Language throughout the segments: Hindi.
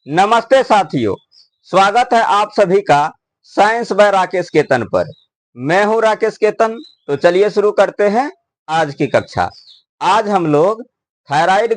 नमस्ते साथियों, स्वागत है आप सभी का साइंस बाय राकेश केतन पर। मैं हूं राकेश केतन। तो चलिए शुरू करते हैं आज की कक्षा। आज हम लोग थायराइड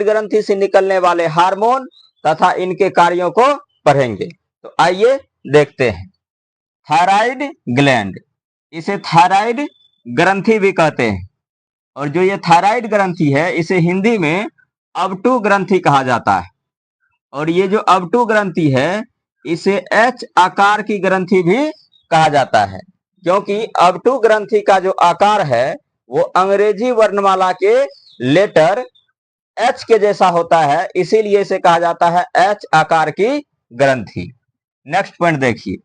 ग्रंथि से निकलने वाले हार्मोन तथा इनके कार्यों को पढ़ेंगे। तो आइए देखते हैं। थायराइड ग्लैंड, इसे थायराइड ग्रंथि भी कहते हैं। और जो ये थायराइड ग्रंथि है इसे हिंदी में अबटू ग्रंथि कहा जाता है। और ये जो अबटू ग्रंथि है इसे एच आकार की ग्रंथि भी कहा जाता है, क्योंकि अबटू ग्रंथि का जो आकार है वो अंग्रेजी वर्णमाला के लेटर एच के जैसा होता है, इसीलिए इसे कहा जाता है एच आकार की ग्रंथि। नेक्स्ट पॉइंट देखिए,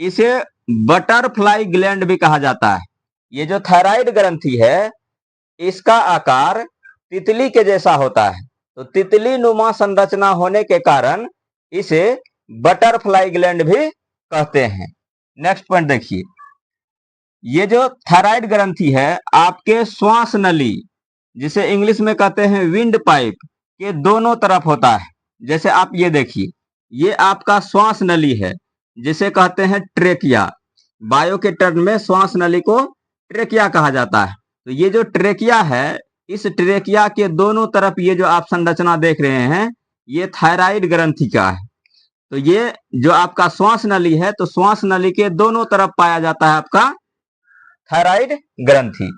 इसे बटरफ्लाई ग्लैंड भी कहा जाता है। ये जो थायराइड ग्रंथि है इसका आकार तितली के जैसा होता है, तो तितली नुमा संरचना होने के कारण इसे बटरफ्लाई ग्लैंड भी कहते हैं। नेक्स्ट पॉइंट देखिए, ये जो थायराइड ग्रंथि है आपके श्वास नली, जिसे इंग्लिश में कहते हैं विंड पाइप, के दोनों तरफ होता है। जैसे आप ये देखिए, ये आपका श्वास नली है जिसे कहते हैं ट्रेकिया। बायो के टर्म में श्वास नली को ट्रेकिया कहा जाता है। तो ये जो ट्रेकिया है, इस ट्रेकिया के दोनों तरफ ये जो आप संरचना देख रहे हैं ये थायराइड ग्रंथि का है। तो ये जो आपका श्वास नली है, तो श्वास नली के दोनों तरफ पाया जाता है आपका थायराइड ग्रंथि।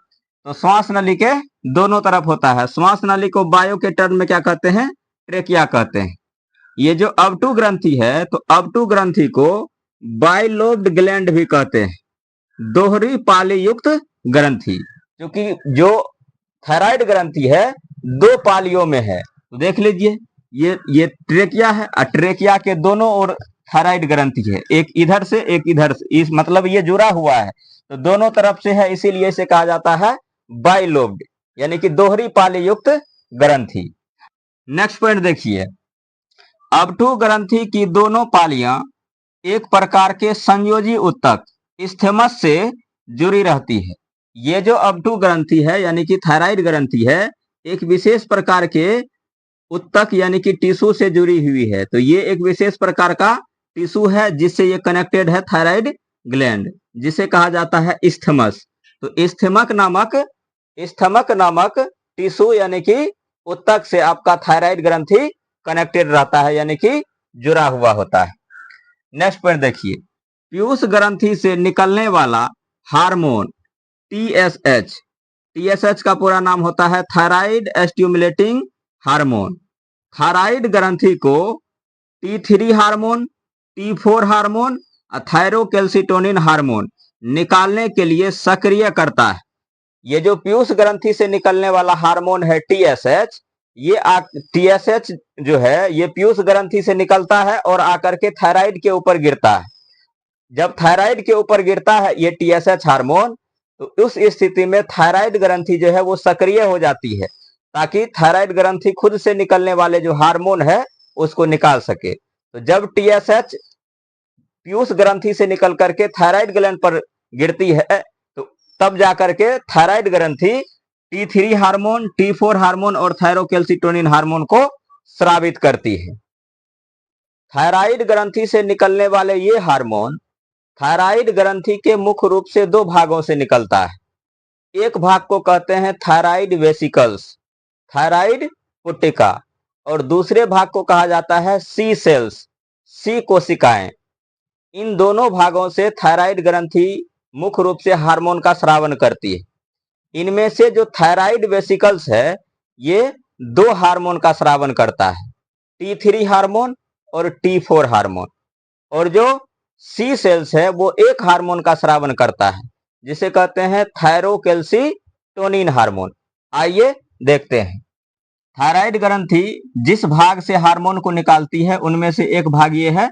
तो श्वास नली के दोनों तरफ होता है। श्वास नली को बायो के टर्म में क्या कहते हैं? ट्रेकिया कहते हैं। ये जो अबटू ग्रंथि है, तो अबटू ग्रंथि को बाइलोब्ड ग्लैंड भी कहते हैं, दोहरी पाली युक्त ग्रंथि, क्योंकि जो थायराइड ग्रंथि है दो पालियों में है। तो देख लीजिए, ये ट्रेकिया है और ट्रेकिया के दोनों ओर थायराइड ग्रंथि है, एक इधर से एक इधर से, इस मतलब ये जुड़ा हुआ है, तो दोनों तरफ से है, इसीलिए इसे कहा जाता है बाइलोब्ड, यानी कि दोहरी पाली युक्त ग्रंथि। नेक्स्ट पॉइंट देखिए, अबटू ग्रंथि की दोनों पालियां एक प्रकार के संयोजी उत्तक इस्थेमस से जुड़ी रहती है। ये जो अबटू ग्रंथि है यानी कि थायराइड ग्रंथि है, एक विशेष प्रकार के उत्तक यानी कि टिश्यू से जुड़ी हुई है। तो ये एक विशेष प्रकार का टिश्यू है जिससे ये कनेक्टेड है थायराइड ग्लैंड, जिसे कहा जाता है इस्थमस। तो इस्थमक नामक टिश्यू यानी कि उत्तक से आपका थायराइड ग्रंथि कनेक्टेड रहता है, यानी कि जुड़ा हुआ होता है। नेक्स्ट पॉइंट देखिए, पीयूष ग्रंथि से निकलने वाला हार्मोन टीएसएच का पूरा नाम होता है थायराइड स्टिमुलेटिंग हार्मोन। थायराइड ग्रंथि को T3 hormone, T4 hormone, थायरोकेल्सिटोनिन hormone निकालने के लिए सक्रिय करता है। ये जो पीयूष ग्रंथि से निकलने वाला हार्मोन है टीएसएच, ये टीएसएच जो है ये पीयूष ग्रंथि से निकलता है और आकर के थायराइड के ऊपर गिरता है। जब थायराइड के ऊपर गिरता है ये टीएसएच हार्मोन, तो उस स्थिति में थायराइड ग्रंथि जो है वो सक्रिय हो जाती है, ताकि थायराइड ग्रंथि खुद से निकलने वाले जो हार्मोन है उसको निकाल सके। तो जब टीएसएच पीयूष ग्रंथि से निकल करके थायराइड ग्लैंड पर गिरती है, तो तब जाकर के थायराइड ग्रंथि T3 हार्मोन, T4 हार्मोन और थायरोकेल्सिटोनिन हार्मोन को स्रावित करती है। थायराइड ग्रंथि से निकलने वाले ये हार्मोन थायराइड ग्रंथि के मुख्य रूप से दो भागों से निकलता है। एक भाग को कहते हैं थायराइड वेसिकल्स, थायराइड पुट्टिका, और दूसरे भाग को कहा जाता है सी सेल्स, सी कोशिकाएं। इन दोनों भागों से थायराइड ग्रंथि मुख्य रूप से हार्मोन का स्रावन करती है। इनमें से जो थायराइड वेसिकल्स है ये दो हार्मोन का स्रावन करता है, T3 हार्मोन और T4 हार्मोन, और जो सी सेल्स है वो एक हार्मोन का स्रावन करता है जिसे कहते हैं थायरोकेल्सिटोनिन हार्मोन। आइए देखते हैं। थायराइड ग्रंथि जिस भाग से हार्मोन को निकालती है उनमें से एक भाग ये है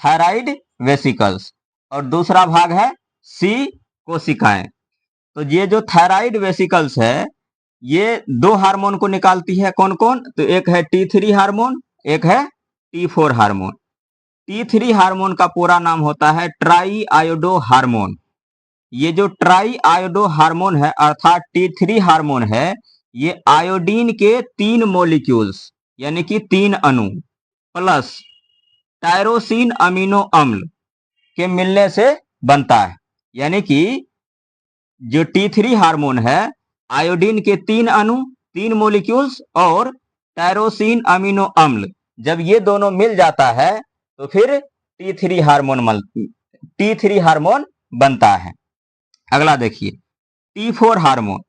थायराइड वेसिकल्स और दूसरा भाग है सी कोशिकाएं। तो ये जो थायराइड वेसिकल्स है ये दो हार्मोन को निकालती है। कौन कौन? तो एक है T3 हार्मोन, एक है T4 हार्मोन। T3 हार्मोन का पूरा नाम होता है ट्राई आयोडो हार्मोन। ये जो ट्राई आयोडो हार्मोन है अर्थात T3 हार्मोन है, ये आयोडीन के 3 मॉलिक्यूल्स यानी कि 3 अणु प्लस टायरोसिन अमीनो अम्ल के मिलने से बनता है। यानी कि जो T3 हार्मोन है, आयोडीन के 3 अणु, 3 मॉलिक्यूल्स और टायरोसिन अमीनो अम्ल, जब ये दोनों मिल जाता है तो फिर T3 हार्मोन बनता है। अगला देखिए T4 हार्मोन।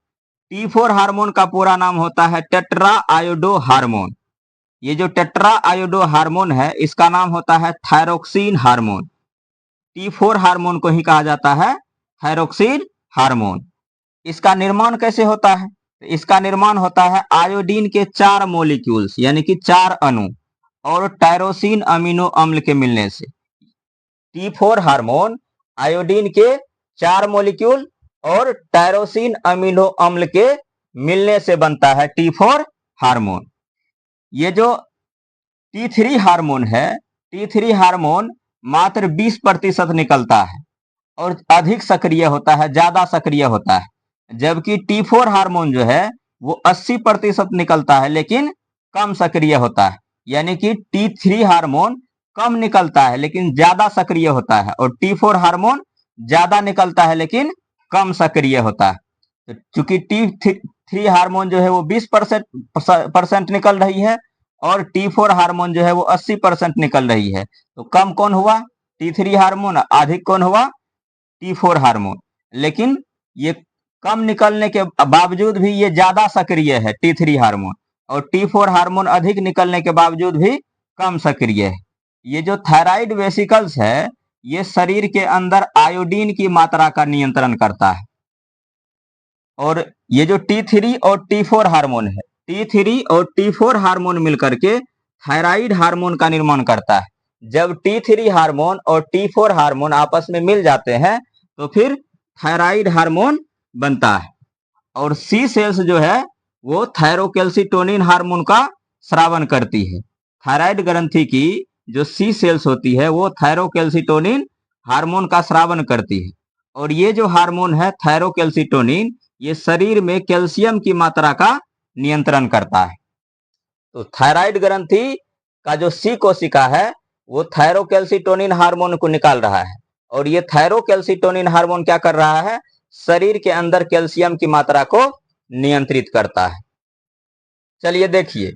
T4 हार्मोन का पूरा नाम होता है टेट्रा आयोडो हार्मोन। ये जो टेट्रा आयोडो हार्मोन है, इसका नाम होता है थायरोक्सिन हार्मोन। T4 हार्मोन को ही कहा जाता है थायरोक्सिन हार्मोन। इसका निर्माण कैसे होता है? इसका निर्माण होता है आयोडीन के 4 मॉलिक्यूल्स यानी कि 4 अणु और टायरोसिन अमीनो अम्ल के मिलने से। T4 हार्मोन आयोडीन के 4 मॉलिक्यूल और टायरोसिन अमीनो अम्ल के मिलने से बनता है T4 हार्मोन। ये जो T3 हार्मोन है, T3 हार्मोन मात्र 20% निकलता है और अधिक सक्रिय होता है, ज्यादा सक्रिय होता है। जबकि T4 हार्मोन जो है वो 80% निकलता है लेकिन कम सक्रिय होता है। यानी कि T3 हार्मोन कम निकलता है लेकिन ज्यादा सक्रिय होता है और T4 हार्मोन ज्यादा निकलता है लेकिन कम सक्रिय होता है। तो चूंकि T3 हार्मोन जो है वो 20% निकल रही है और T4 हार्मोन जो है वो 80% निकल रही है, तो कम कौन हुआ? T3 hormone. अधिक कौन हुआ? T4 hormone. लेकिन ये कम निकलने के बावजूद भी ये ज्यादा सक्रिय है T3 हार्मोन, और T4 हार्मोन अधिक निकलने के बावजूद भी कम सक्रिय है। ये जो थायराइड वेसिकल्स है, ये शरीर के अंदर आयोडीन की मात्रा का नियंत्रण करता है। और ये जो T3 और T4 हार्मोन है, T3 और T4 हार्मोन मिलकर के थायराइड हार्मोन का निर्माण करता है। जब T3 हार्मोन और T4 हार्मोन आपस में मिल जाते हैं तो फिर थायराइड हार्मोन बनता है। और सी सेल्स जो है वो थायरोकेल्सिटोनिन हार्मोन का स्रावन करती है। थायराइड ग्रंथि की जो सी सेल्स होती है वो थायरोकेल्सिटोनिन हार्मोन का स्रावन करती है। और ये जो हार्मोन है थायरोकेल्सिटोनिन, ये शरीर में कैल्शियम की मात्रा का नियंत्रण करता है। तो थायराइड ग्रंथि का जो सी कोशिका है वो थायरोकेल्सिटोनिन हार्मोन को निकाल रहा है, और ये थायरोकेल्सिटोनिन हार्मोन क्या कर रहा है? शरीर के अंदर कैल्शियम की मात्रा को नियंत्रित करता है। चलिए देखिए,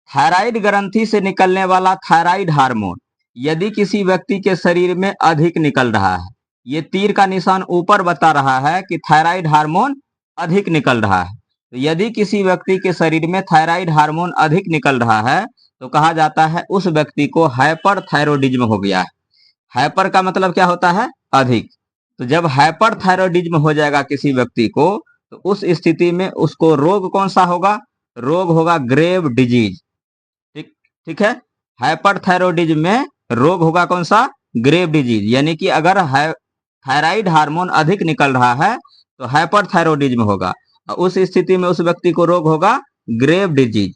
थायराइड ग्रंथि से निकलने वाला थायराइड हार्मोन यदि किसी व्यक्ति के शरीर में अधिक निकल रहा है, ये तीर का निशान ऊपर बता रहा है कि थायराइड हार्मोन अधिक निकल रहा है। तो यदि किसी व्यक्ति के शरीर में थायराइड हार्मोन अधिक निकल रहा है तो कहा जाता है उस व्यक्ति को हाइपरथायरॉयडिज्म हो गया है। हाइपर का मतलब क्या होता है? अधिक। तो जब हाइपरथायरॉयडिज्म हो जाएगा किसी व्यक्ति को, तो उस स्थिति में उसको रोग कौन सा होगा? रोग होगा ग्रेव डिजीज। ठीक है। हाइपरथायरॉयडिज्म में रोग होगा कौन सा? Grave disease. यानी कि अगर थायराइड हार्मोन अधिक निकल रहा है तो हाइपरथायरॉयडिज्म होगा, और उस स्थिति में उस व्यक्ति को रोग होगा ग्रेव डिजीज।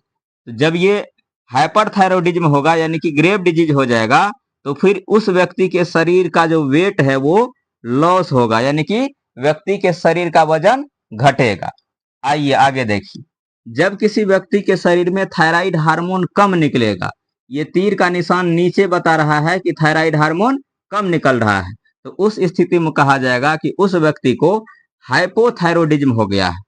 तो जब ये हाइपरथायरॉयडिज्म होगा यानी कि ग्रेव डिजीज हो जाएगा, तो फिर उस व्यक्ति के शरीर का जो वेट है वो लॉस होगा, यानी कि व्यक्ति के शरीर का वजन घटेगा। आइए आगे देखिए, जब किसी व्यक्ति के शरीर में थायराइड हार्मोन कम निकलेगा, ये तीर का निशान नीचे बता रहा है कि थायराइड हार्मोन कम निकल रहा है, तो उस स्थिति में कहा जाएगा कि उस व्यक्ति को हाइपोथायरॉयडिज्म हो गया है।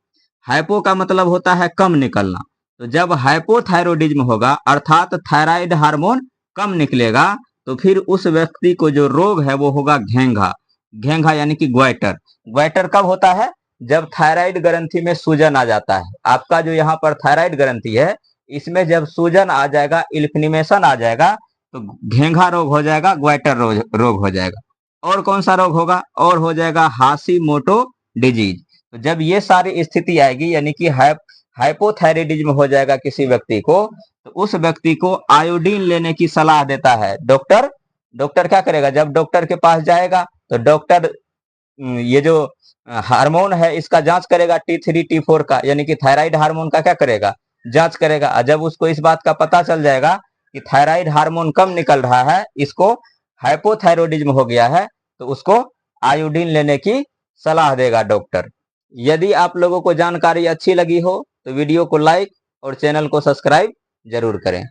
हाइपो का मतलब होता है कम निकलना। तो जब हाइपोथायरॉयडिज्म होगा अर्थात थायराइड हार्मोन कम निकलेगा, तो फिर उस व्यक्ति को जो रोग है वो होगा घेंघा। घेंघा यानी कि ग्वाइटर। ग्वाइटर कब होता है? जब थायराइड ग्रंथि में सूजन आ जाता है। आपका जो यहाँ पर थायराइड ग्रंथि है, इसमें जब सूजन आ जाएगा, इन्फ्लेमेशन आ जाएगा, तो घेंघा रोग हो जाएगा, ग्वाइटर रोग हो जाएगा। और कौन सा रोग होगा? और हो जाएगा हाशिमोटो डिजीज। तो जब ये सारी स्थिति आएगी यानी कि हाइपोथायरॉयडिज्म हो जाएगा किसी व्यक्ति को, तो उस व्यक्ति को आयोडीन लेने की सलाह देता है डॉक्टर। डॉक्टर क्या करेगा? जब डॉक्टर के पास जाएगा तो डॉक्टर ये जो हार्मोन है इसका जांच करेगा, T3 T4 का, यानी कि थायराइड हार्मोन का क्या करेगा? जांच करेगा। जब उसको इस बात का पता चल जाएगा कि थायराइड हार्मोन कम निकल रहा है, इसको हाइपोथायरॉयडिज्म हो गया है, तो उसको आयोडीन लेने की सलाह देगा डॉक्टर। यदि आप लोगों को जानकारी अच्छी लगी हो तो वीडियो को लाइक और चैनल को सब्सक्राइब जरूर करें।